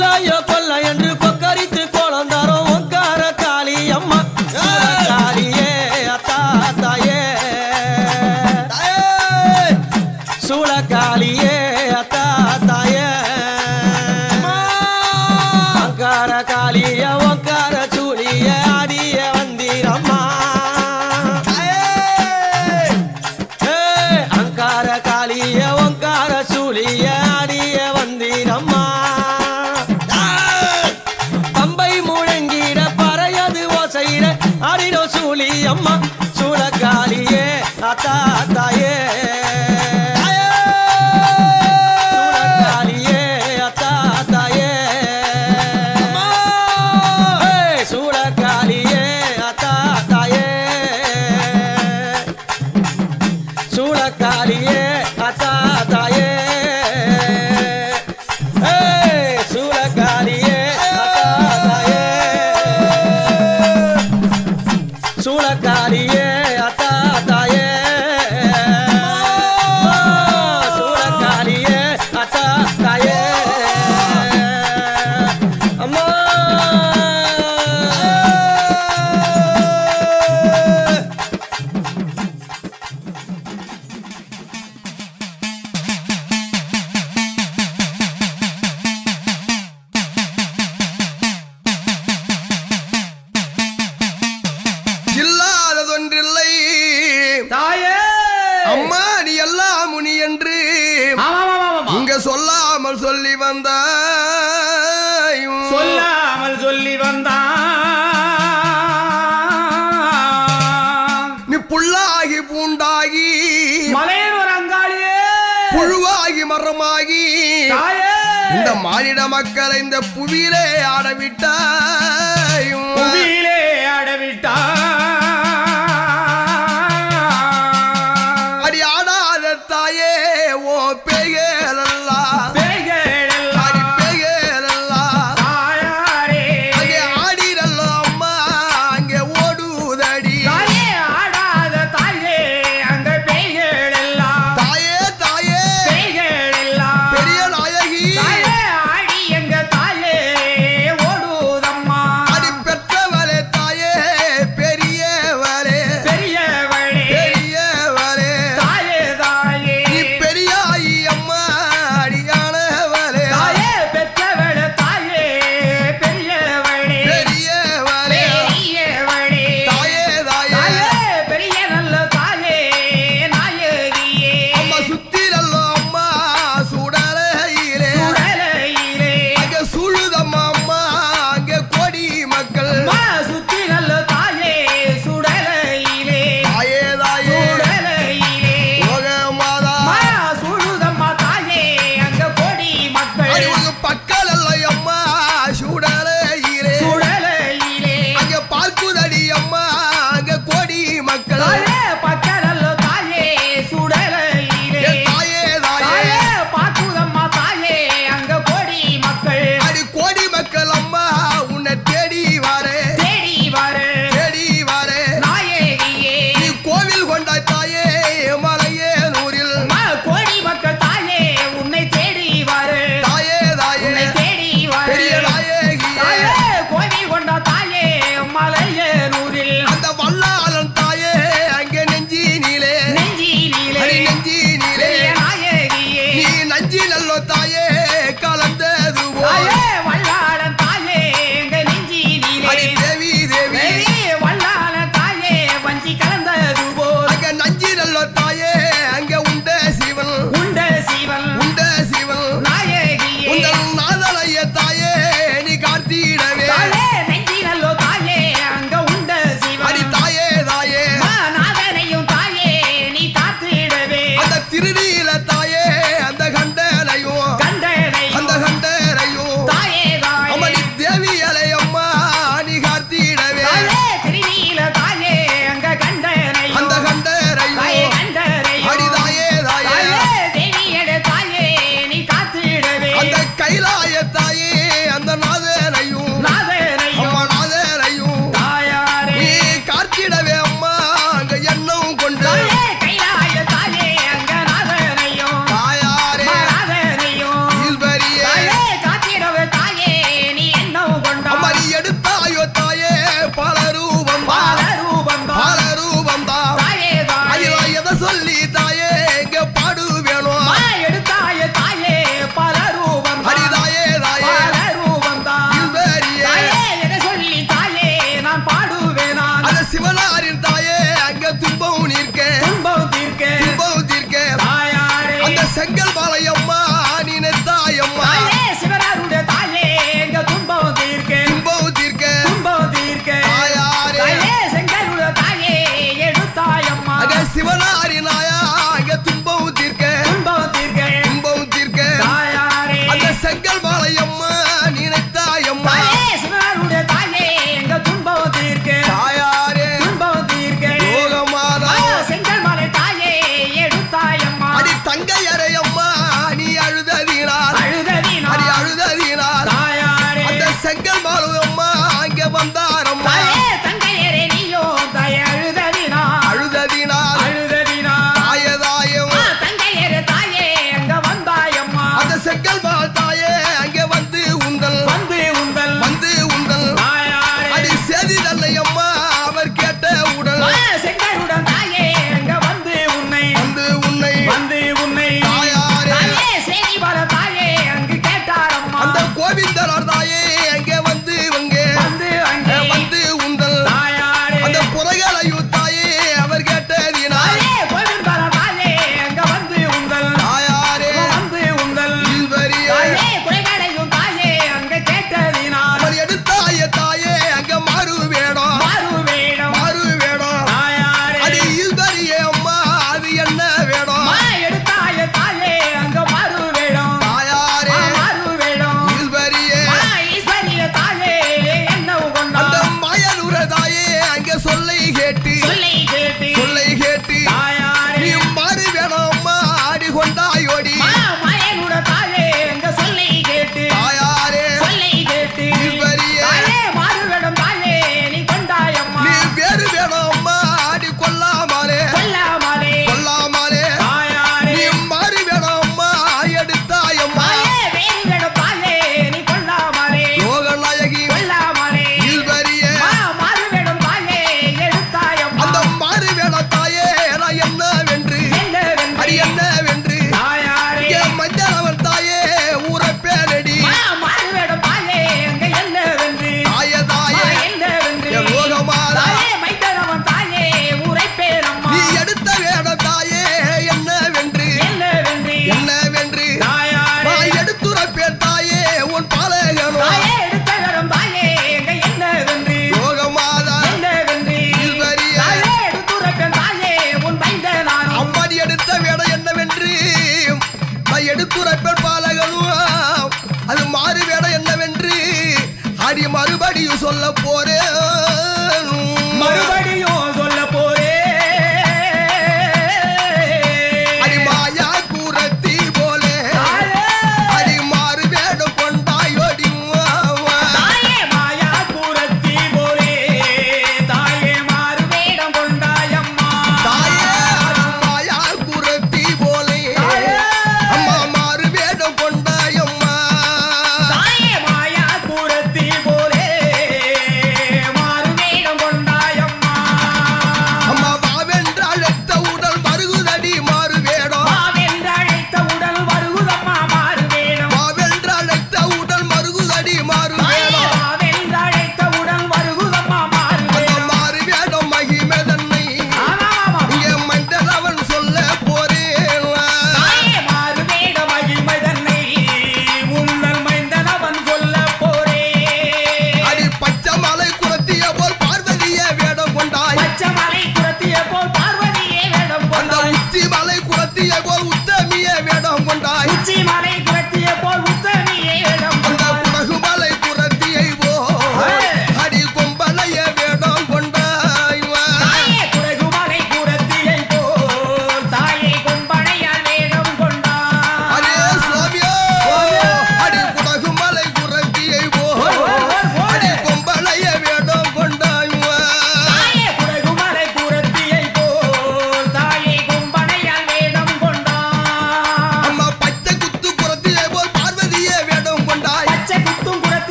கொல்லாயோ கொல்ல என்று கொக்கரித்து கோலந்தாரோ ஒங்கார காளி அம்மா காளியே அத்தா தாயே சூளக்காளியே அத்தா தாயே அங்கார காளிய ஒங்கார சூழிய ஆடிய வந்தீரம்மா அங்கார காளிய ஒங்கார சூழிய ஆடிய வந்தீரம்மா பம்பை முழங்கிட பறையது ஓசையிட ஆடினோ சூழி அம்மா சூளக்காளியே அத்தா தாயே சூளக்காளியே அத்தா தாயே சூளக்காளியே அத்தா தாயே சூளக்காளியே அத்தா தாயே சூளக்காளியே அத்தா தாயே சூளக்காளியே அத்தா தாயே சூளக்காளியே அத்தா தாயே அம்மா இல்லாததொன்றில்லை தாயே அம்மா நீ எல்லாம் முனி என்று இங்க சொல்லாமல் சொல்லி வந்த சொல்லாமல் சொல்லி வந்தான் நீ புல்லாகி பூண்டாகி மலையன் ஒரு அங்காளியே புழுவாகி மரமாகி தாயே இந்த மானிட மக்களை இந்த புவியிலே ஆடவிட்டாய் புவியிலே ஆடவிட்டா அடி ஆடாத தாயே ஓ பேயலல்லா அடி பேயலல்லா தாயாரே அங்கே ஆடிடல்ல அம்மா அங்கே ஓடுதடி தாயே ஆடாத தாயே அங்க பேய்கள் எல்லாம் தாயே தாயே பேய்கள் எல்லாம் பெரிய நாயகி தாயே ஆடி எங்க தாயே ஓடுதம்மா அடி பெற்றவளே தாயே பெரிய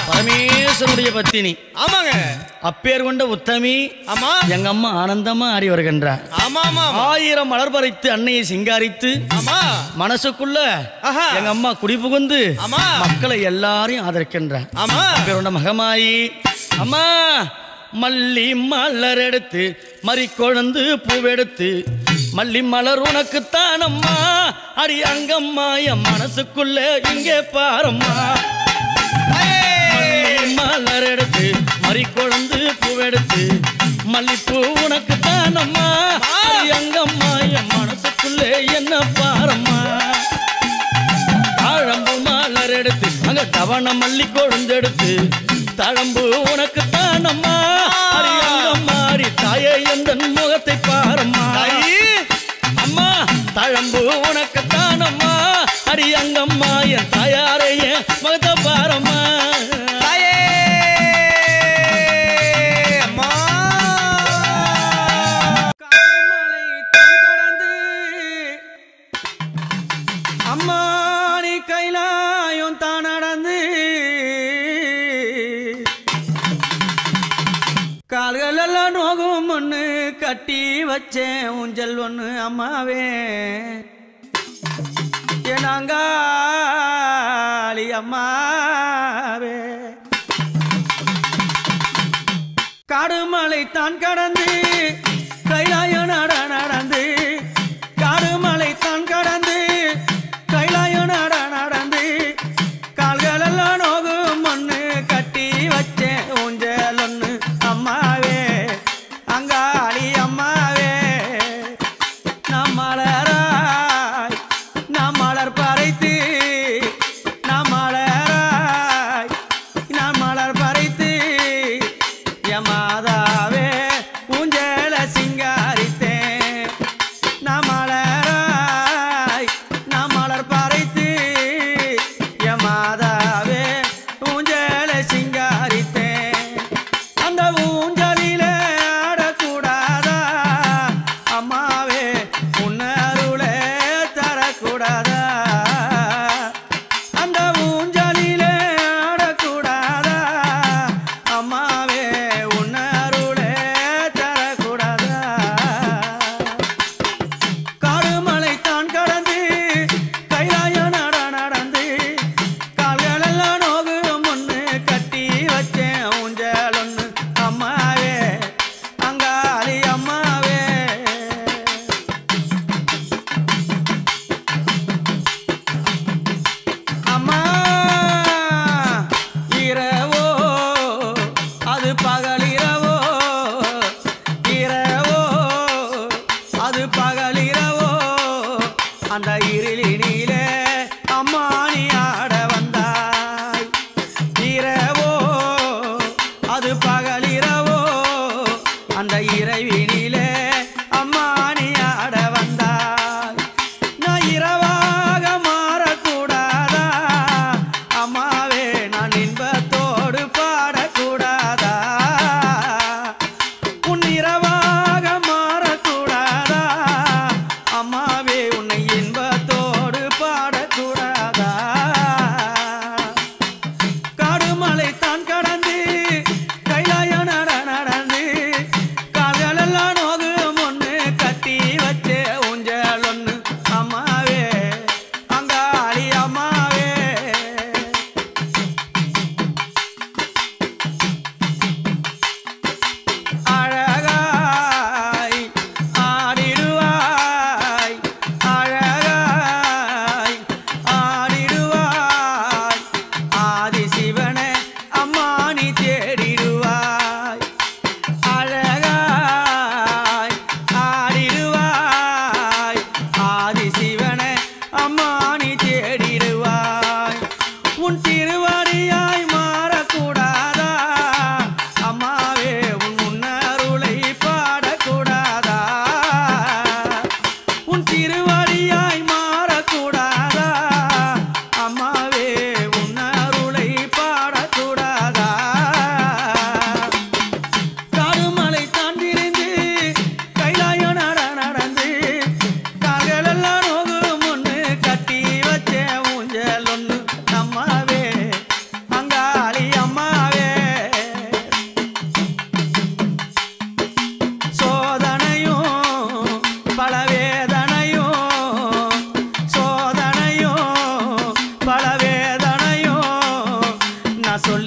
பரமேஸ்வருடைய பத்தினி. ஆமாங்க. அப்பேர் கொண்ட உத்தமி. ஆமா. எங்க அம்மா ஆனந்தமா ஆடி வருகின்றார். ஆமா ஆமா. 1000 மலர் பறித்து அன்னையை சிங்காரித்து. ஆமா. மனசுக்குள்ள எங்க அம்மா குடி புகுந்து மக்களை எல்லாரையும் ஆதரிக்கின்றார். ஆமா. அப்பேர் கொண்ட மகமாயி. அம்மா மல்லி மலர் எடுத்து மறி கொழுந்து பூவெடுத்து மல்லி மலர் உனக்குத்தான் அம்மா அடி அங்கம்மா என் மனசுக்குள்ள இங்கே பாரம்மா. மல்லி மலர் எடுத்து மறி கொழுந்து பூவெடுத்து மல்லிப்பூ உனக்குத்தான் அம்மா அடி அங்கம்மா என் மனசுக்குள்ள என்ன பாரம்மா. தாழம்பு மலர் எடுத்து அங்க தவண மல்லி கொழுந்தெடுத்து தழம்பு உனக்குத்தான் அம்மா அடி அங்கம்மா அடி தாயே எந்த முகத்தை பாரம்மா. அம்மா தழம்பு உனக்குத்தான் அம்மா அடி அங்கம்மா என் தாயாரைய முகத்தை பாரம்மா. அம்மா நீ கைலாயம் தான் நடந்து கால்கள் எல்லாம் நோகும் ஒண்ணு கட்டி வச்சேன் ஊஞ்சல் ஒண்ணு அம்மாவே என்னாங்காளி அம்மாவே. காடுமலை தான் கடந்து கைலாயம் நடந்து காடுமலை தான் கடந்து கைலாயம் நடந்து கால்கள் எல்லாம் நோகும் ஒண்ணு கட்டி வச்சேன் ஊஞ்சல் ஒண்ணு அம்மாவே அங்காளி அம்மாவே. நாம் மலராய் நாம் மலர் பறைத்து நாம் மலராய் நாம் மலர் பறைத்து எமாதாவே ஊஞ்சல்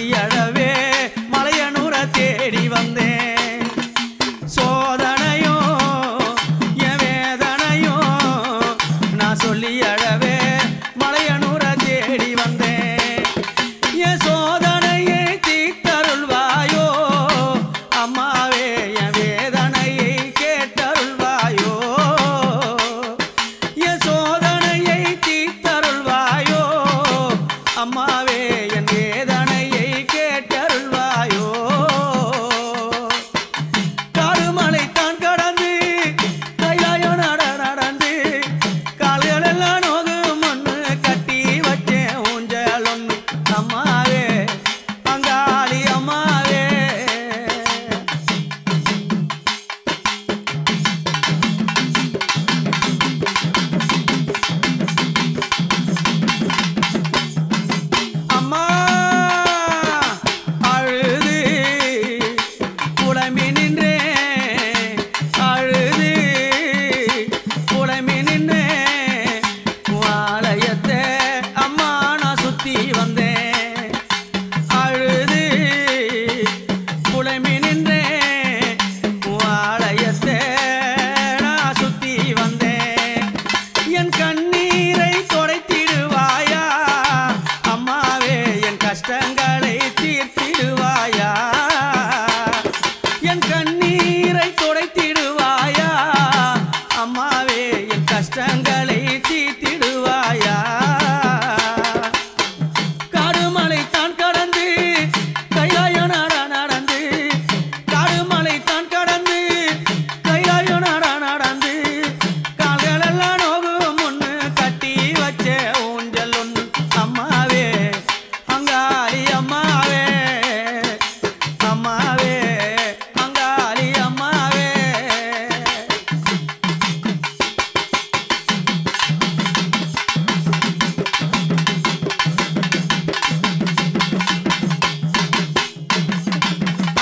சொல்லி அழவே மலையனூர தேடி வந்தேன் சோதனையோ என் வேதனையோ நான் சொல்லி அழவே மலையனூர தேடி வந்தேன் என் சோதனையை தீர்த்தருள்வாயோ அம்மாவே என் வேதனையை கேட்டருள்வாயோ என் சோதனையை தீர்த்தருள்வாயோ அம்மாவே என் வேதனையை கேட்டருள்வாயோ காடுமலை தான் கடந்து கைலாயோ நடந்து கால்களெல்லாம் நோகு மண்ணு கட்டி வச்சேன் ஊஞ்சல் ஒன்று அம்மாவே பங்காளி அம்மாவே அம்மா அழுது புலம்பி நின்றேன் அழுது புலம்பி நின்றேன் ஆலயத்தை அம்மா நான் சுத்தி வந்தேன் அழுது புலம்பி நின்றேன் ஆலயத்தை நான் சுத்தி வந்தேன் என் கண்ணீரை துடைத்திடுவாயா அம்மாவே என் கஷ்டங்களை தீர்த்திடுவாயா என் கண்ணீரை துடைத்திடுவாயா அம்மாவே என் கஷ்டங்களை தீர்த்திடுவாயா காடுமலை தான் கடந்து கைலாயோ நடந்து காடுமலை தான் கடந்து கைலாயோ நடந்து கால்களெல்லாம் நோகு முன்னு கட்டி வச்ச ஊஞ்சல் ஒன்று அம்மாவே அங்காளி அம்மாவே அம்மாவே அங்காளி அம்மாவே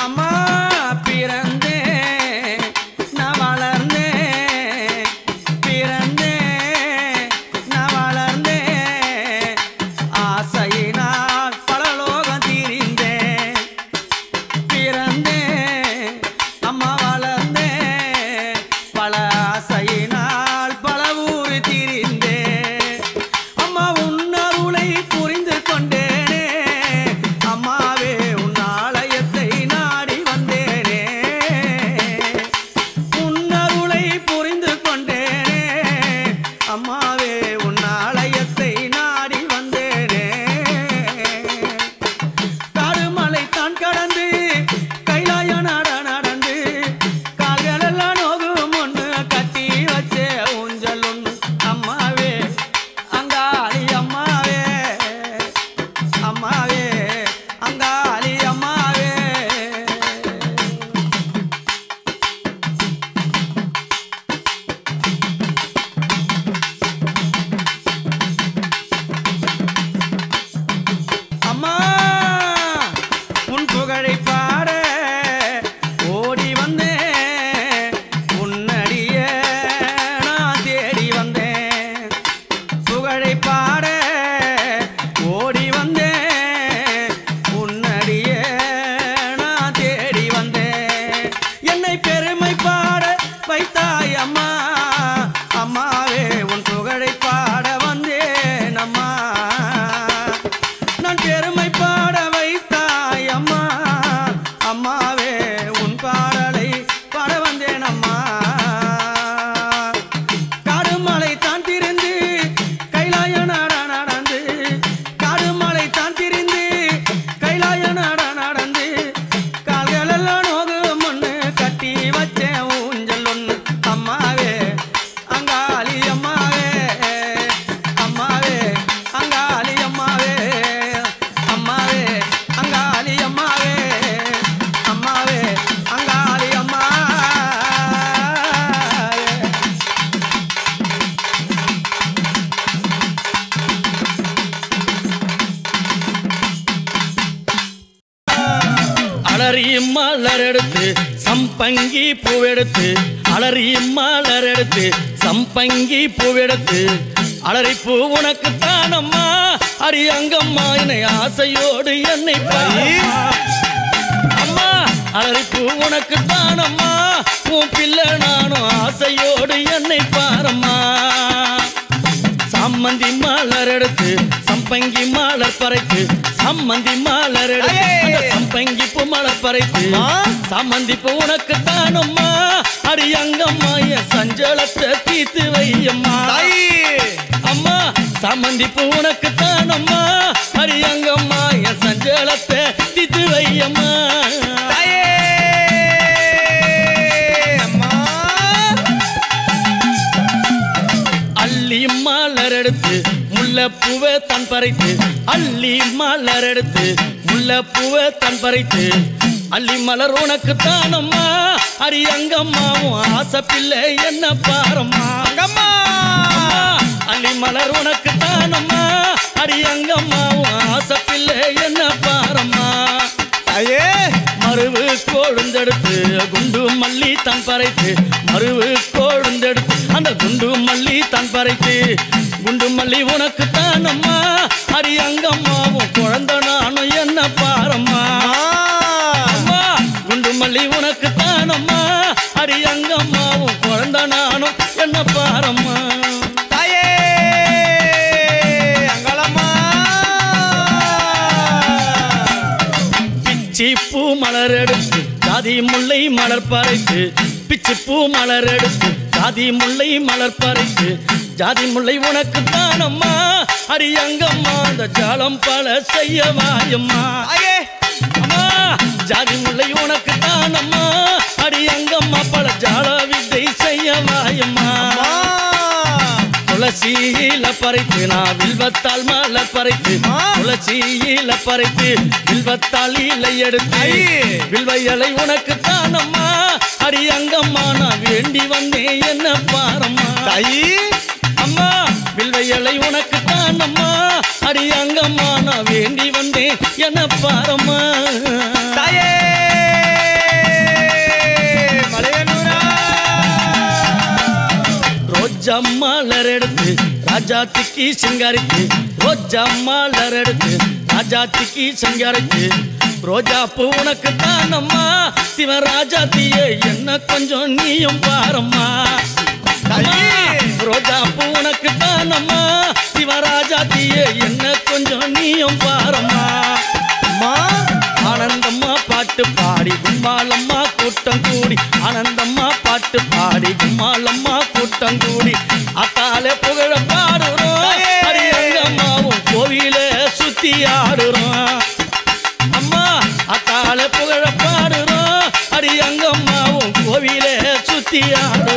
அம்மா பிறந்தேன் நான் வளர்ந்தேன் பிறந்தேன் நான் வளர்ந்தேன் ஆசையினால் பரலோகம் திரிந்தேன் பிறந்தேன் அம்மா வளர்ந்தேன் பல ஆசையினால் பல ஊர் திரிந்தேன் அம்மா உன் அருளை புரிந்து கொண்டேனே அம்மாவே உன் ஆலயத்தை நாடி வந்தேனே உன் அருளை புரிந்து கொண்டேனே அம்மாவே உன் ஆலயத்தை நாடி வந்தேனே காடுமலை தான் கடந்து கைலாயோ நடந்து கால்களெல்லாம் நோகு முன்னு கட்டி வச்ச ஊஞ்சல் ஒன்று அம்மாவே அங்காளி அம்மாவே அம்மாவே அங்காளி அம்மாவே அம்மா உன் புகழை பாட ஓடி வந்தேன் உன்னடிய நான் தேடி வந்தேன் புகழை பாட ஓடி வந்தேன் உன்னடிய நான் தேடி வந்தேன் என்னை பெருமை பாட வைத்தாய் அம்மா அம்மாவே உன் புகழை பாட வந்தேன் அம்மா நான் பெருமை பாட வைத்தாய் அம்மா அம்மாவே உன் பாடலை பாட வந்தேன் அம்மா காடுமலை தான் திரிந்து கைலாயோ நடந்து காடுமலை தான் திரிந்து கைலாயோ நடந்து கால்களெல்லாம் நோகு முன்னு கட்டி வச்சேன் ஊஞ்சல் ஒன்று அம்மாவே அங்காளி அம்மாவே அம்மாவே அங்காளி அம்மாவே அம்மாவே அங்காளி அம்மாவே அம்மாவே அங்காளி அம்மாவே அலறியும் மலர் எடுத்து சம்பங்கி பூவெடுத்து அலறியும் மலர் எடுத்து சம்பங்கி பூவெடுத்து அலரிப்பூ உனக்கு தானம்மா அடி அங்கம்மா என்னை ஆசையோடு என்னை பாரம்மா அம்மா அலரிப்பூ உனக்கு தானம்மா உன் பிள்ளை நானும் ஆசையோடு என்னை பாரம்மா சம்மந்தி மலர் எடுத்து சம்பங்கி மலர் பறைத்து சம்மந்தி மலர் எடுத்து சம்பங்கி பூ மலர் பறைத்து சம்மந்தி பூ உனக்கு தானம்மா அடி அங்கம்மா என் சஞ்சலத்தை தீத்து வையம்மா அம்மா சம்மந்தி பூ உனக்கு தானம்மா அடி அங்கம்மா என் சஞ்சலத்தை தீத்து வையம்மா அள்ளி மலர் எடுத்து முல்லைப்பூவை தன் பறித்து அள்ளி மலர் எடுத்து முல்லைப்பூவை தன் பறித்து அள்ளி மலர் உனக்கு தானம்மா அடி அங்கம்மாவும் ஆசை பிள்ளை என்ன பாரம்மா அள்ளி மலர் உனக்கு தானம்மா அடி அங்கம்மாவும் ஆசை பிள்ளை என்ன பாரம்மா மருவு கோழுந்தெடுத்து குண்டு மல்லி தன் பறைத்து மருவு கோழுந்தெடுத்து அந்த குண்டு மல்லி தன் பறைத்து குண்டு மல்லி உனக்கு தானம்மா அடி அங்கம்மாவும் குழந்தை நானும் என்ன பாரம்மா அம்மா குண்டு மல்லி உனக்கு தானம்மா அடி அங்கம்மாவும் குழந்தை நானும் என்ன பாரம்மா பிச்சிப்பூ மலர் எடுத்து ஜாதி முல்லை மலர் பறைத்து பிச்சிப்பூ மலர் எடுத்து ஜாதி முல்லை மலர் பறைத்து ஜாதி முல்லை உனக்கு தானம்மா அடி அங்கம்மா அந்த ஜாலம் பல செய்ய வாயம்மா அம்மா ஜாதி முல்லை உனக்கு தானம்மா அடி அங்கம்மா பல ஜால வித்தை செய்ய வாயம்மா துளசியில பறைத்து நான் வில்வத்தால் மலர் பறைத்து துளசியில பறைத்து வில்வத்தால் இலை எடுத்து வில்வையலை உனக்கு தானம்மா அடி அங்கம்மா நான் வேண்டி வந்தேன் என்ன பாரம்மா அம்மா வில்வையலை உனக்கு தானம்மா அடி அங்கம்மா நான் வேண்டி வந்தேன் என்ன பாரம்மா ரோஜா மலர் எடுத்து ராஜாத்திக்கு சிங்காரித்து ரோஜா மலர் எடுத்து ராஜாத்திக்கு சிங்காரித்து ரோஜா பூ உனக்கு தானம்மா சிவராஜாத்தியே என்ன கொஞ்சம் நீயும் பாரம்மா ரோஜா பூ உனக்கு தானம்மா சிவராஜாத்தியே என்ன கொஞ்சம் நீயும் பாரம்மா ஆனந்தம்மா பாட்டு பாடி கும்மாளம்மா கூட்டம் கூடி ஆனந்தம்மா பாட்டு பாடி கும்மாளம்மா கூட்டம் கூடி அத்தாலே புகழ பாடுறோம் அடி அங்கம்மாவும் கோவில சுத்தி ஆடுறோம் அம்மா அத்தாலே புகழ பாடுறோம் அடி அங்கம்மாவும் கோவில சுத்தி ஆடுறோம்